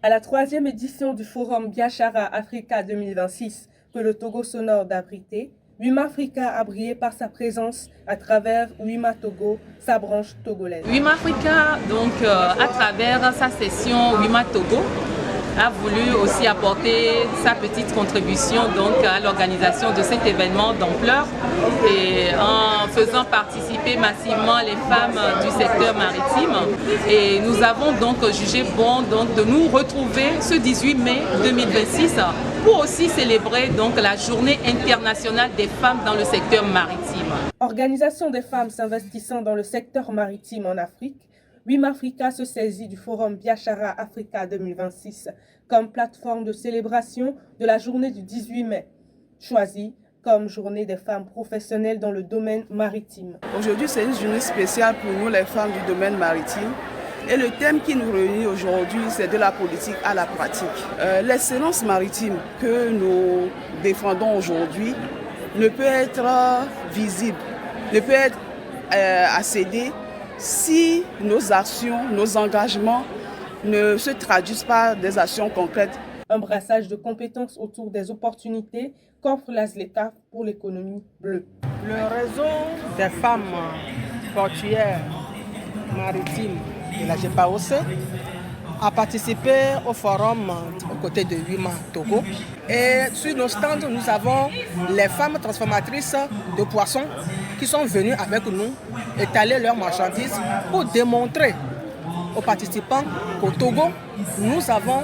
À la 3e édition du Forum Biashara Africa 2026 que le Togo s'honore d'abriter, WIMA Africa a brillé par sa présence à travers WIMA Togo, sa branche togolaise. WIMA Africa, donc, à travers sa session WIMA Togo, a voulu aussi apporter sa petite contribution donc, à l'organisation de cet événement d'ampleur et en faisant participer massivement les femmes du secteur maritime. Et nous avons donc jugé bon donc, de nous retrouver ce 18 mai 2026 pour aussi célébrer donc, la journée internationale des femmes dans le secteur maritime. Organisation des femmes s'investissant dans le secteur maritime en Afrique, WIMA Africa se saisit du Forum Biashara Africa 2026 comme plateforme de célébration de la journée du 18 mai, choisie comme journée des femmes professionnelles dans le domaine maritime. Aujourd'hui, c'est une journée spéciale pour nous, les femmes du domaine maritime. Et le thème qui nous réunit aujourd'hui, c'est de la politique à la pratique. L'excellence maritime que nous défendons aujourd'hui ne peut être visible, ne peut être accédée si nos actions, nos engagements ne se traduisent pas des actions concrètes. Un brassage de compétences autour des opportunités qu'offre la ZLECAf pour l'économie bleue. Le réseau des femmes portuaires maritimes de la GPAOC a participé au forum aux côtés de WIMA Togo. Et sur nos stands, nous avons les femmes transformatrices de poissons qui sont venues avec nous étaler leurs marchandises pour démontrer aux participants qu'au Togo, nous avons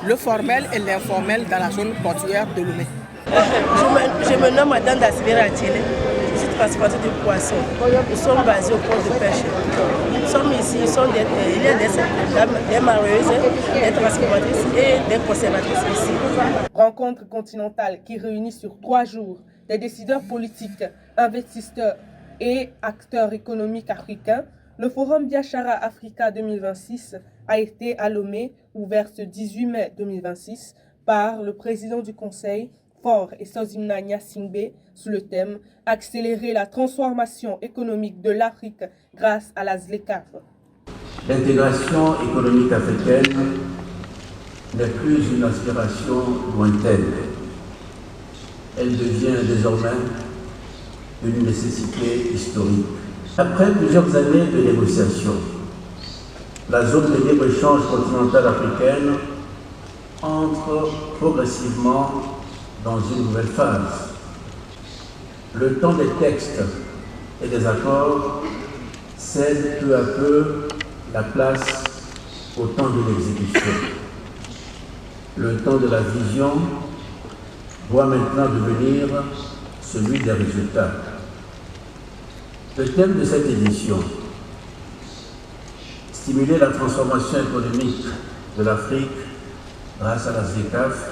le formel et l'informel dans la zone portuaire de Lomé. Je me nomme Madame Dasibera Attiele, je suis transporteuse de poissons. Nous sommes basés au port de pêche. Nous sommes ici, il y a des mareyeuses, des transformatrices et des conservatrices ici. Rencontre continentale qui réunit sur 3 jours des décideurs politiques, investisseurs et acteurs économiques africains, le Forum Biashara Africa 2026 a été à Lomé, ouvert ce 18 mai 2026 par le président du Conseil, Faure Esozimna Nyasingbe, sous le thème « Accélérer la transformation économique de l'Afrique grâce à la ZLECAf ». L'intégration économique africaine n'est plus une aspiration lointaine. Elle devient désormais une nécessité historique. Après plusieurs années de négociations, la zone de libre-échange continentale africaine entre progressivement dans une nouvelle phase. Le temps des textes et des accords cède peu à peu la place au temps de l'exécution. Le temps de la vision doit maintenant devenir celui des résultats. Le thème de cette édition, stimuler la transformation économique de l'Afrique grâce à la ZLECAf,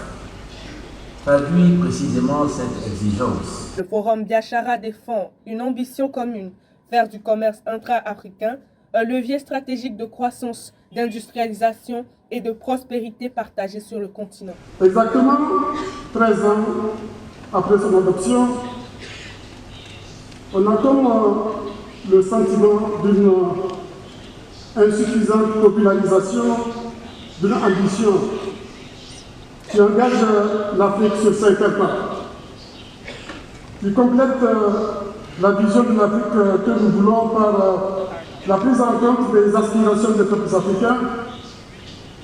traduit précisément cette exigence. Le Forum Biashara défend une ambition commune, faire du commerce intra-africain un levier stratégique de croissance, d'industrialisation et de prospérité partagée sur le continent. Exactement 13 ans après son adoption, on a comme le sentiment d'une insuffisante popularisation, d'une ambition qui engage l'Afrique sur 5 pas, qui complète la vision d'une Afrique que nous voulons par la prise en compte des aspirations des peuples africains,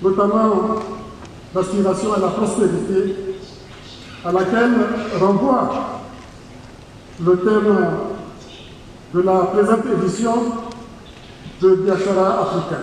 notamment l'aspiration à la prospérité, à laquelle renvoie le thème de la présente édition de Biashara Africa.